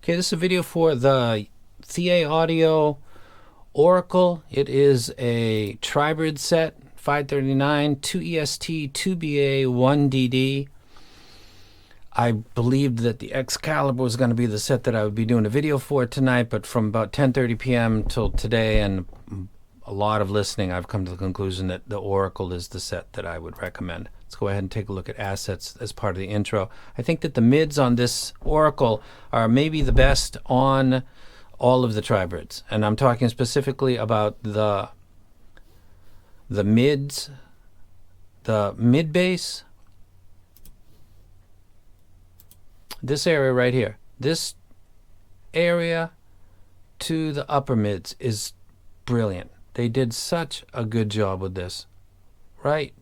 Okay, this is a video for the ThieAudio Oracle. It is a tribrid set, 539, 2 EST, 2 BA, 1 DD. I believed that the Excalibur was going to be the set that I would be doing a video for tonight, but from about 10:30 p.m. till today and a lot of listening, I've come to the conclusion that the Oracle is the set that I would recommend. Let's go ahead and take a look at assets as part of the intro. I think that the mids on this Oracle are maybe the best on all of the tribrids, and I'm talking specifically about the mids, the mid bass, this area right here, this area to the upper mids is brilliant. They did such a good job with this. Right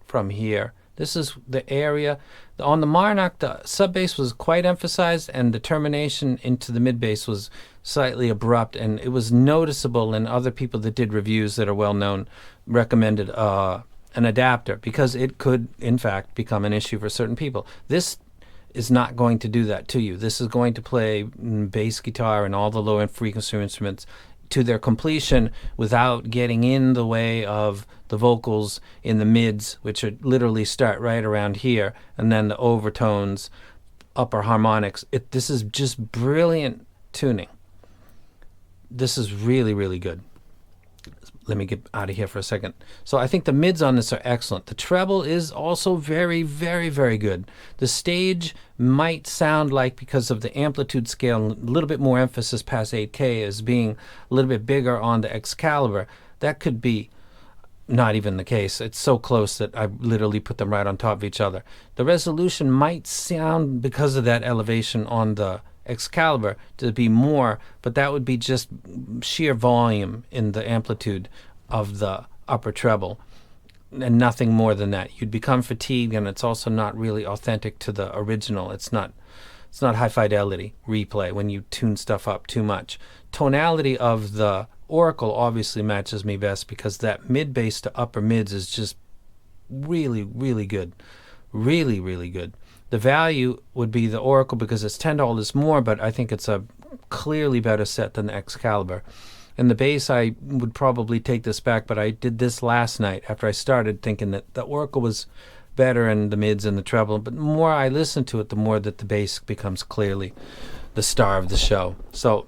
from here, this is the area. On the Marnock, the sub bass was quite emphasized, and the termination into the mid bass was slightly abrupt, and it was noticeable. And other people that did reviews that are well known recommended an adapter, because it could, in fact, become an issue for certain people. This is not going to do that to you. This is going to play bass guitar and all the low frequency instruments to their completion without getting in the way of the vocals in the mids, which are literally start right around here, and then the overtones, upper harmonics. This is just brilliant tuning. This is really, really good. Let me get out of here for a second. So I think the mids on this are excellent. The treble is also very, very, very good. The stage might sound like, because of the amplitude scale, a little bit more emphasis past 8K as being a little bit bigger on the Excalibur. That could be not even the case. It's so close that I literally put them right on top of each other. The resolution might sound, because of that elevation on the Excalibur, to be more, but that would be just sheer volume in the amplitude of the upper treble and nothing more than that. You'd become fatigued, and it's also not really authentic to the original. It's not high fidelity replay when you tune stuff up too much. Tonality of the Oracle obviously matches me best, because that mid bass to upper mids is just really, really good. Really, really good. The value would be the Oracle, because it's $10 more, but I think it's a clearly better set than the Excalibur. And the bass, I would probably take this back, but I did this last night after I started thinking that the Oracle was better in the mids and the treble. But the more I listen to it, the more that the bass becomes clearly the star of the show. So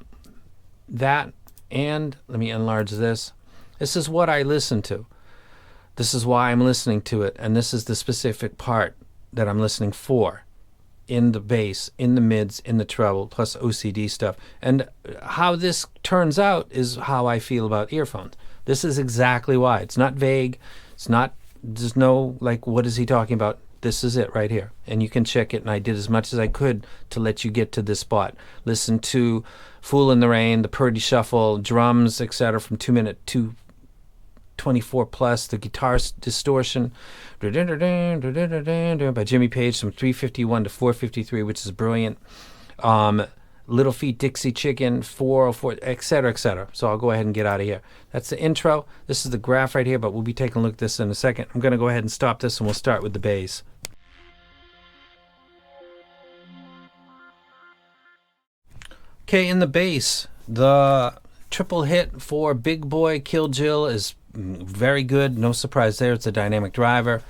that, and let me enlarge this. This is what I listen to. This is why I'm listening to it, and this is the specific part that I'm listening for in the bass, in the mids, in the treble, plus OCD stuff. And how this turns out is how I feel about earphones. This is exactly why. It's not vague. It's not, there's no, like, what is he talking about? This is it right here. And you can check it, and I did as much as I could to let you get to this spot. Listen to Fool in the Rain, the Purdy Shuffle, drums, etc. from 2 minute 2:24 plus, the guitar distortion by Jimmy Page from 351 to 453, which is brilliant. Little Feat Dixie Chicken, 404, etc., etc. So I'll go ahead and get out of here. That's the intro. This is the graph right here, but we'll be taking a look at this in a second. I'm going to go ahead and stop this, and we'll start with the bass. Okay, in the bass, the triple hit for Big Boy Kill Jill is very good. No surprise there. It's a dynamic driver.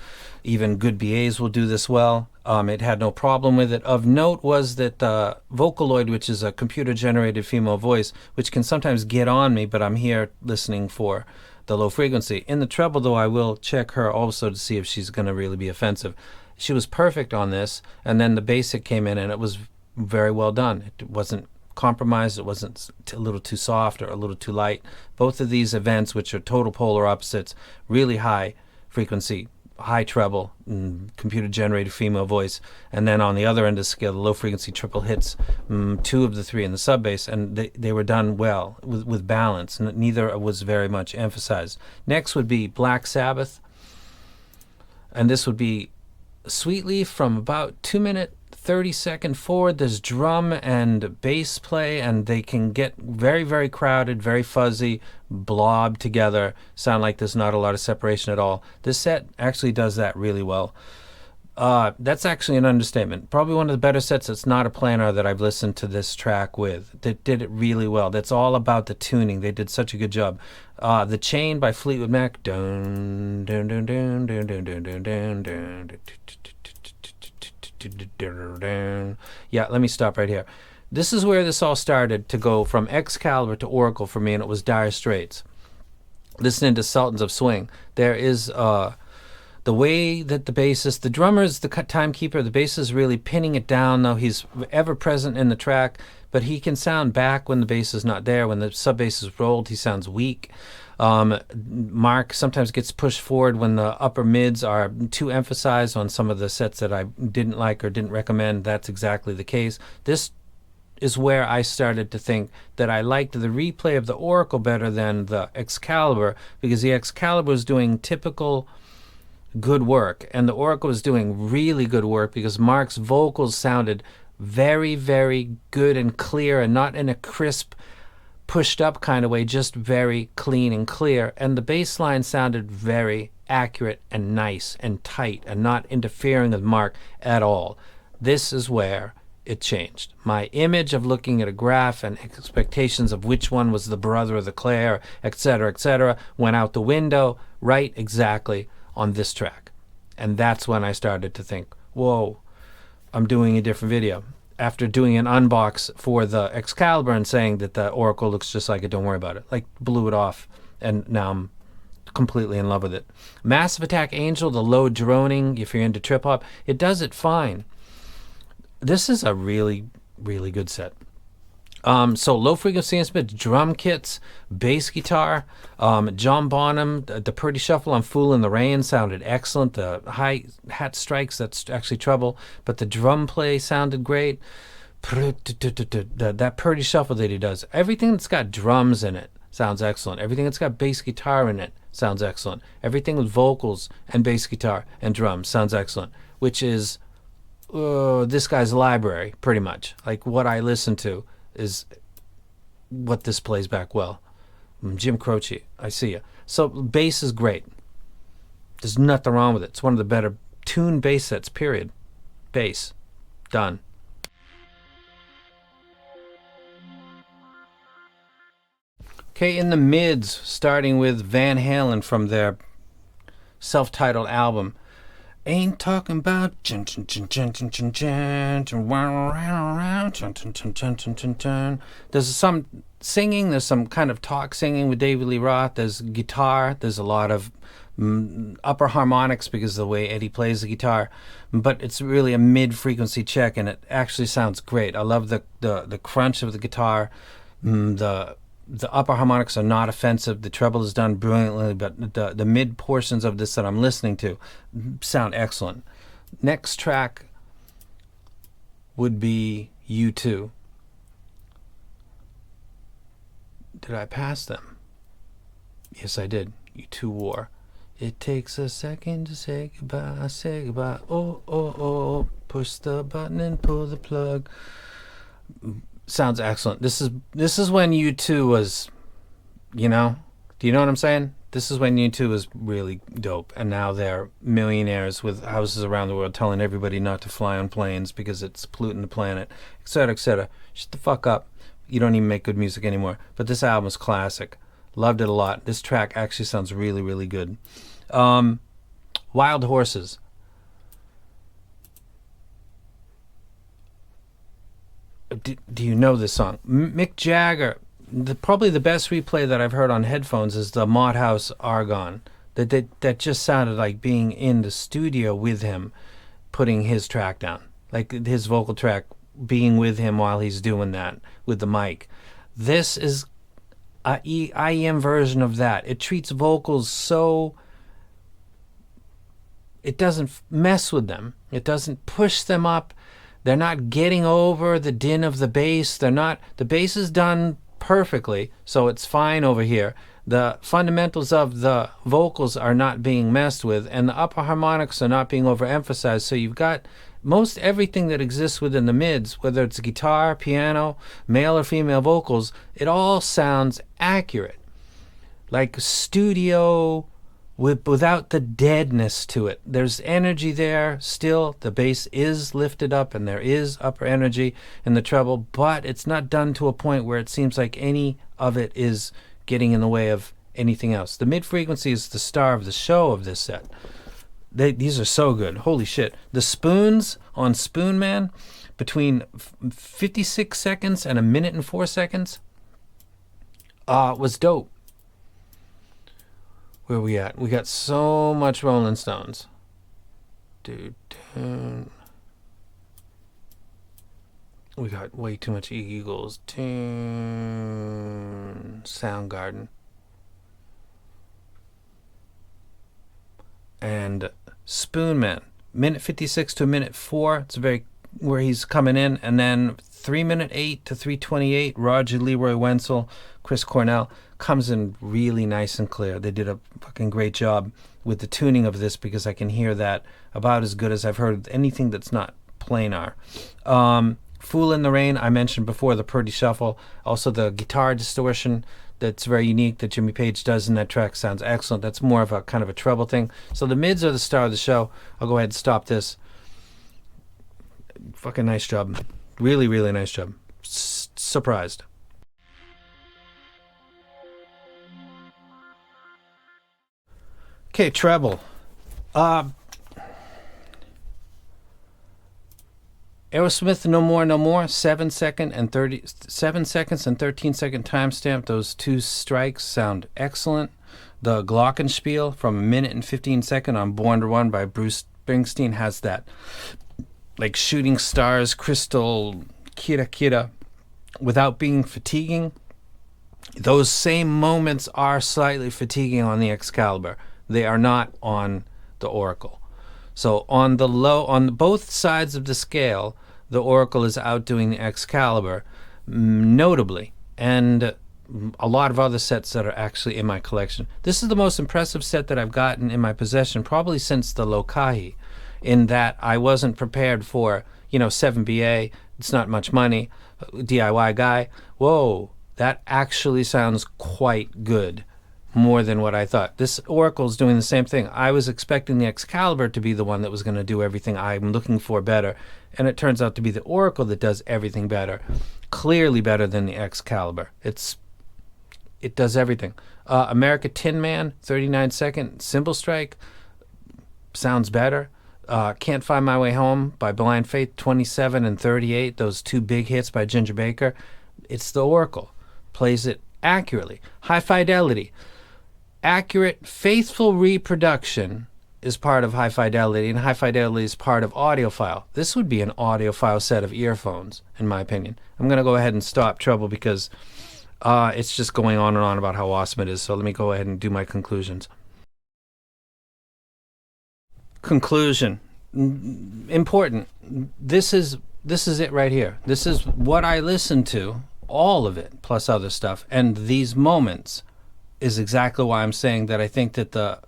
Even good BAs will do this well. It had no problem with it. Of note was that the Vocaloid, which is a computer-generated female voice, which can sometimes get on me, but I'm here listening for the low frequency. In the treble, though, I will check her also to see if she's going to really be offensive. She was perfect on this, and then the basic came in, and it was very well done. It wasn't compromised. It wasn't a little too soft or a little too light. Both of these events, which are total polar opposites, really high frequency, high treble, computer generated female voice, and then on the other end of the scale, the low frequency triple hits, 2 of the 3 in the sub bass, and they were done well with balance, and neither was very much emphasized. Next would be Black Sabbath, and this would be Sweetleaf from about 2 minute 30-second forward. There's drum and bass play, and they can get very, very crowded, very fuzzy, blob together, sound like there's not a lot of separation at all. This set actually does that really well. That's actually an understatement. Probably one of the better sets that's not a planar that I've listened to this track with. That did it really well. That's all about the tuning. They did such a good job. The Chain by Fleetwood Mac. Dun, dun, dun, dun, dun, dun, dun, dun, dun, dun. Yeah, let me stop right here. This is where this all started to go from Excalibur to Oracle for me, and it was Dire Straits. Listening to Sultans of Swing, there is the way that the bassist, the drummer is the timekeeper, the bassist is really pinning it down, though he's ever present in the track, but he can sound back when the bass is not there. When the sub bass is rolled, he sounds weak. Mark sometimes gets pushed forward when the upper mids are too emphasized on some of the sets that I didn't like or didn't recommend. That's exactly the case. This is where I started to think that I liked the replay of the Oracle better than the Excalibur, because the Excalibur was doing typical good work and the Oracle was doing really good work because Mark's vocals sounded very, very good and clear, and not in a crisp, pushed up kind of way, just very clean and clear. And the bass line sounded very accurate and nice and tight and not interfering with Mark at all. This is where it changed. My image of looking at a graph and expectations of which one was the brother of the Claire, etc., went out the window right exactly on this track. And that's when I started to think, whoa, I'm doing a different video. After doing an unbox for the Excalibur and saying that the Oracle looks just like it, don't worry about it. Like, blew it off, and now I'm completely in love with it. Massive Attack Angel, the low droning, if you're into trip hop, it does it fine. This is a really, really good set. So low frequency instruments, drum kits, bass guitar, John Bonham, the Purdy Shuffle on Fool in the Rain sounded excellent. The hi-hat strikes, that's actually treble, but the drum play sounded great. That Purdy Shuffle that he does, everything that's got drums in it sounds excellent. Everything that's got bass guitar in it sounds excellent. Everything with vocals and bass guitar and drums sounds excellent, which is this guy's library, pretty much. Like, what I listen to is what this plays back well. Jim Croce, I see you. So bass is great. There's nothing wrong with it. It's one of the better tuned bass sets, period. Bass. Done. Okay, in the mids, starting with Van Halen from their self-titled album. Ain't talking about there's some singing, there's some kind of talk singing with David Lee Roth, there's guitar, there's a lot of upper harmonics because of the way Eddie plays the guitar, but it's really a mid-frequency check and it actually sounds great. I love the crunch of the guitar. The upper harmonics are not offensive. The treble is done brilliantly, but the mid portions of this that I'm listening to sound excellent. Next track would be U2. Did I pass them? Yes, I did. U2 War. It takes a second to say goodbye, say goodbye. Oh, oh, oh, push the button and pull the plug. Sounds excellent. This is when U2 was, you know, do you know what I'm saying? This is when U2 was really dope, and now they're millionaires with houses around the world telling everybody not to fly on planes because it's polluting the planet, etc., etc. Shut the fuck up. You don't even make good music anymore. But this album is classic. Loved it a lot. This track actually sounds really, really good. Wild Horses. Do you know this song? Mick Jagger, probably the best replay that I've heard on headphones is the Mott House Argon. That just sounded like being in the studio with him, putting his track down. Like his vocal track being with him while he's doing that with the mic. This is a IEM version of that. It treats vocals so... It doesn't mess with them. It doesn't push them up. They're not getting over the din of the bass. The bass is done perfectly, so it's fine over here. The fundamentals of the vocals are not being messed with, and the upper harmonics are not being overemphasized. So you've got most everything that exists within the mids, whether it's guitar, piano, male or female vocals, it all sounds accurate. Like studio without the deadness to it. There's energy there still. The bass is lifted up and there is upper energy in the treble, but it's not done to a point where it seems like any of it is getting in the way of anything else. The mid frequency is the star of the show of this set. These are so good. Holy shit. The spoons on Spoon Man between 56 seconds and 1:04 seconds was dope. Where we at? We got so much Rolling Stones. Dude, tune. We got way too much Eagles. Tune. Soundgarden. And Spoonman. 1:56 to 1:04. It's very where he's coming in. And then 3:08 to 3:28. Roger Leroy Wenzel, Chris Cornell comes in really nice and clear. They did a fucking great job with the tuning of this because I can hear that about as good as I've heard anything that's not planar. Fool in the Rain, I mentioned before, the Purdy Shuffle. Also the guitar distortion that's very unique that Jimmy Page does in that track sounds excellent. That's more of a kind of a treble thing. So the mids are the star of the show. I'll go ahead and stop this. Fucking nice job. Really, really nice job. Surprised. Okay, treble. Aerosmith, No More, No More. 7 seconds and 13 second timestamp. Those two strikes sound excellent. The Glockenspiel from 1:15 on Born to Run by Bruce Springsteen has that like shooting stars, crystal, kira kira, without being fatiguing. Those same moments are slightly fatiguing on the Excalibur. They are not on the Oracle. So on the both sides of the scale, the Oracle is outdoing the Excalibur, notably, and a lot of other sets that are actually in my collection. This is the most impressive set that I've gotten in my possession, probably since the Lokahi, in that I wasn't prepared for, 7BA, it's not much money, DIY guy. Whoa, that actually sounds quite good. More than what I thought. This Oracle's doing the same thing. I was expecting the Excalibur to be the one that was going to do everything I'm looking for better, and it turns out to be the Oracle that does everything better. Clearly better than the Excalibur. It does everything. America Tin Man, 39 second cymbal strike, sounds better. Can't Find My Way Home by Blind Faith, 27 and 38, those two big hits by Ginger Baker. It's the Oracle. Plays it accurately. High fidelity. Accurate, faithful reproduction is part of high fidelity, and high fidelity is part of audiophile. This would be an audiophile set of earphones, in my opinion. I'm going to go ahead and stop treble because it's just going on and on about how awesome it is. So let me go ahead and do my conclusions. Conclusion. Important. This is it right here. This is what I listen to, all of it, plus other stuff, and these moments is exactly why I'm saying that I think that the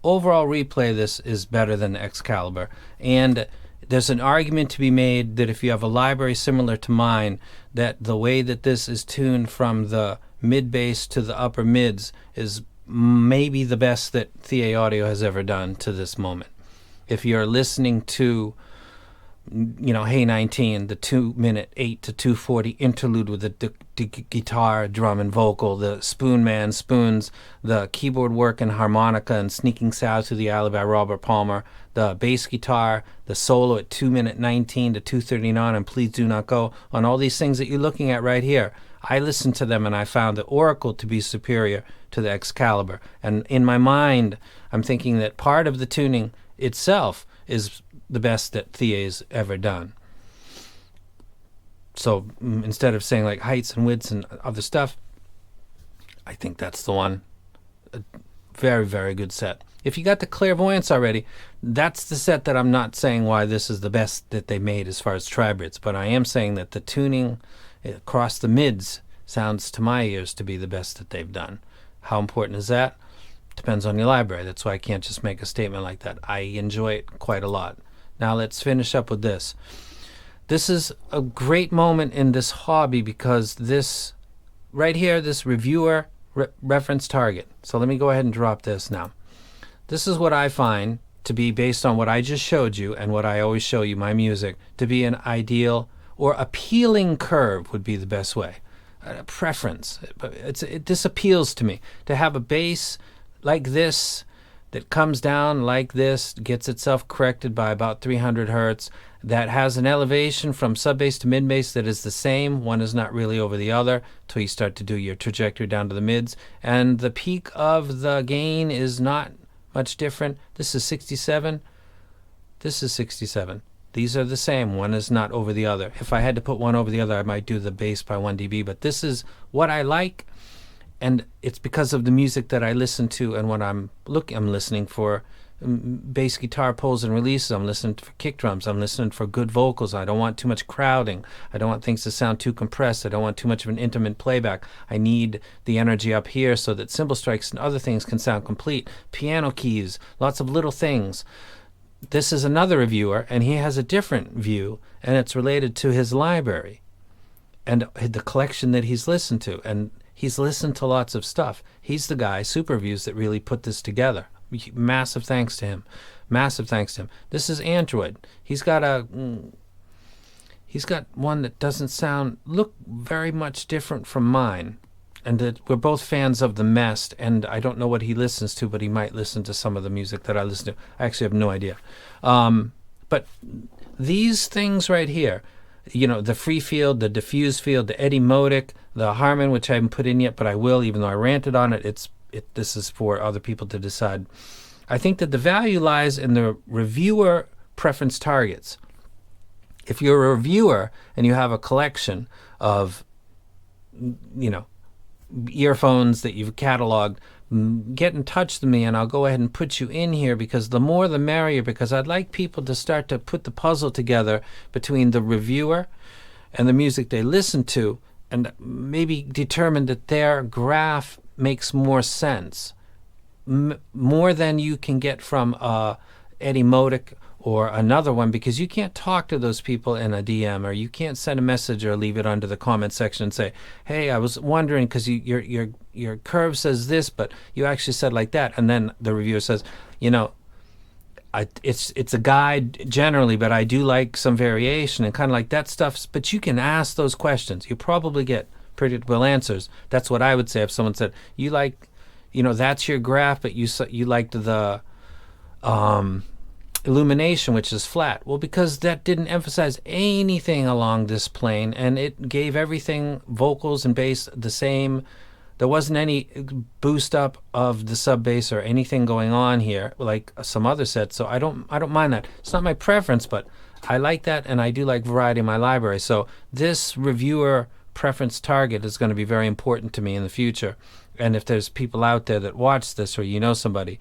overall replay of this is better than the Excalibur. And there's an argument to be made that if you have a library similar to mine, that the way that this is tuned from the mid bass to the upper mids is maybe the best that ThieAudio has ever done to this moment. If you're listening to Hey 19, the 2-minute 8 to 2:40 interlude with the guitar, drum, and vocal, the Spoon Man spoons, the keyboard work and harmonica and Sneaking South to the Alley by Robert Palmer, the bass guitar, the solo at 2:19 to 2:39 and Please Do Not Go, on all these things that you're looking at right here. I listened to them and I found the Oracle to be superior to the Excalibur. And in my mind, I'm thinking that part of the tuning itself is the best that Thia's ever done. So instead of saying like heights and widths and other stuff, I think that's the one. A very, very good set. If you got the clairvoyance already, that's the set that I'm not saying why this is the best that they made as far as tribrits, but I am saying that the tuning across the mids sounds to my ears to be the best that they've done. How important is that? Depends on your library. That's why I can't just make a statement like that. I enjoy it quite a lot. Now let's finish up with this. This is a great moment in this hobby because this right here, this reviewer reference target. So let me go ahead and drop this now. This is what I find to be, based on what I just showed you and what I always show you, my music, to be an ideal or appealing curve would be the best way. A preference. This appeals to me. To have a bass like this that comes down like this, gets itself corrected by about 300 hertz, that has an elevation from sub-bass to mid-bass that is the same. One is not really over the other till you start to do your trajectory down to the mids. And the peak of the gain is not much different. This is 67. This is 67. These are the same. One is not over the other. If I had to put one over the other, I might do the bass by 1 dB. But this is what I like. And it's because of the music that I listen to and what I'm listening for bass guitar pulls and releases. I'm listening for kick drums. I'm listening for good vocals. I don't want too much crowding. I don't want things to sound too compressed. I don't want too much of an intimate playback. I need the energy up here so that cymbal strikes and other things can sound complete. Piano keys, lots of little things. This is another reviewer, and he has a different view, and it's related to his library and the collection that he's listened to. And he's listened to lots of stuff. He's the guy, Superviews, that really put this together. Massive thanks to him. Massive thanks to him. This is Android. He's got one that doesn't look very much different from mine. And that we're both fans of the Mest, and I don't know what he listens to, but he might listen to some of the music that I listen to. I actually have no idea. But these things right here, you know, the free field, the diffuse field, the Eddie Modic, the Harman, which I haven't put in yet, but I will, even though I ranted on it. This is for other people to decide. I think that the value lies in the reviewer preference targets. If you're a reviewer and you have a collection of, you know, earphones that you've cataloged, get in touch with me and I'll go ahead and put you in here, because the more the merrier, because I'd like people to start to put the puzzle together between the reviewer and the music they listen to, and maybe determine that their graph makes more sense, more than you can get from Eddie Modic or another one, because you can't talk to those people in a DM, or you can't send a message or leave it under the comment section and say, hey, I was wondering, because your curve says this, but you actually said like that. And then the reviewer says, you know, it's a guide generally, but I do like some variation and kind of like that stuff. But you can ask those questions. You probably get predictable answers. That's what I would say if someone said, you like, you know, that's your graph, but you liked the illumination, which is flat. Well, because that didn't emphasize anything along this plane, and it gave everything, vocals and bass, the same. There wasn't any boost up of the sub bass or anything going on here like some other sets. So I don't mind that. It's not my preference, but I like that, and I do like variety in my library. So this reviewer preference target is going to be very important to me in the future. And if there's people out there that watch this, or you know somebody,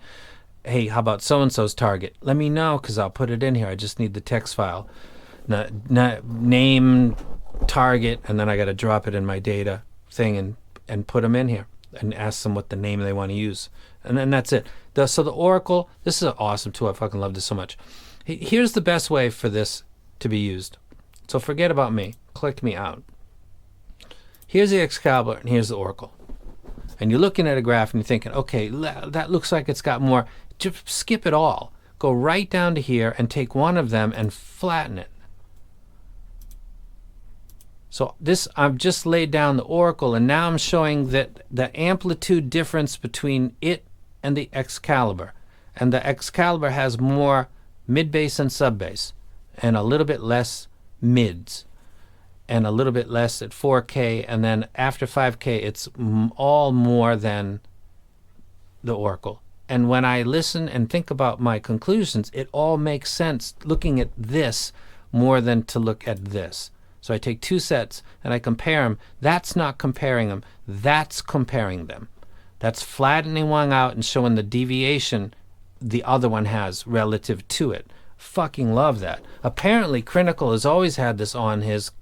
hey, how about so-and-so's target? Let me know, because I'll put it in here. I just need the text file. Name, target, and then I got to drop it in my data thing and put them in here and ask them what the name they want to use. And then that's it. So the Oracle, this is awesome too. I fucking love this so much. Here's the best way for this to be used. So forget about me. Click me out. Here's the Excalibur and here's the Oracle. And you're looking at a graph and you're thinking, okay, that looks like it's got more. Just skip it all. Go right down to here and take one of them and flatten it. So this, I've just laid down the Oracle, and now I'm showing that the amplitude difference between it and the Excalibur. And the Excalibur has more mid-bass and sub-bass, and a little bit less mids, and a little bit less at 4K, and then after 5K, it's all more than the Oracle. And when I listen and think about my conclusions, it all makes sense looking at this more than to look at this. So I take two sets and I compare them. That's not comparing them. That's comparing them. That's flattening one out and showing the deviation the other one has relative to it. Fucking love that. Apparently, Critical has always had this on his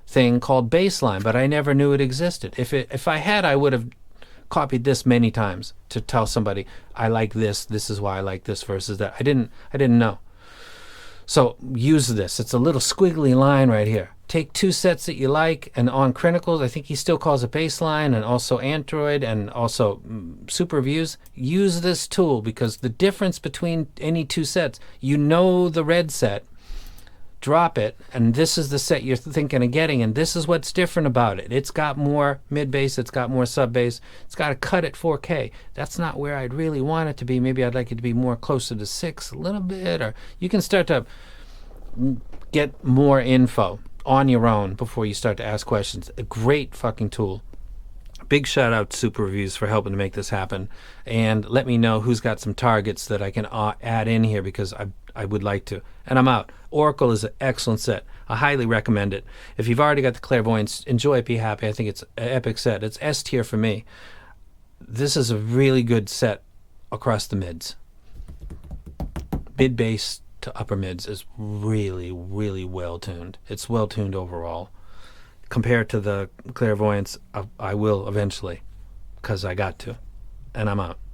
thing called baseline, but I never knew it existed. If I had, I would have copied this many times to tell somebody, I like this. This is why I like this versus that. I didn't know. So use this. It's a little squiggly line right here. take two sets that you like, and on Criticals, I think he still calls it baseline, and also Android, and also Super Views. Use this tool, because the difference between any two sets, you know the red set, drop it, and this is the set you're thinking of getting, and this is what's different about it. It's got more mid-bass, it's got more sub-bass, it's got a cut at 4K. That's not where I'd really want it to be. Maybe I'd like it to be more closer to 6 a little bit, or you can start to get more info on your own before you start to ask questions. A great fucking tool. Big shout out to Super Reviews for helping to make this happen, and let me know who's got some targets that I can add in here, because I would like to. And I'm out. Oracle is an excellent set. I highly recommend it. If you've already got the Clairvoyance, enjoy it, be happy. I think it's an epic set. It's S tier for me. This is a really good set across the mids. Mid bass to upper mids is really, really well tuned. It's well tuned overall. Compared to the Clairvoyance, I will eventually, because I got to. And I'm out.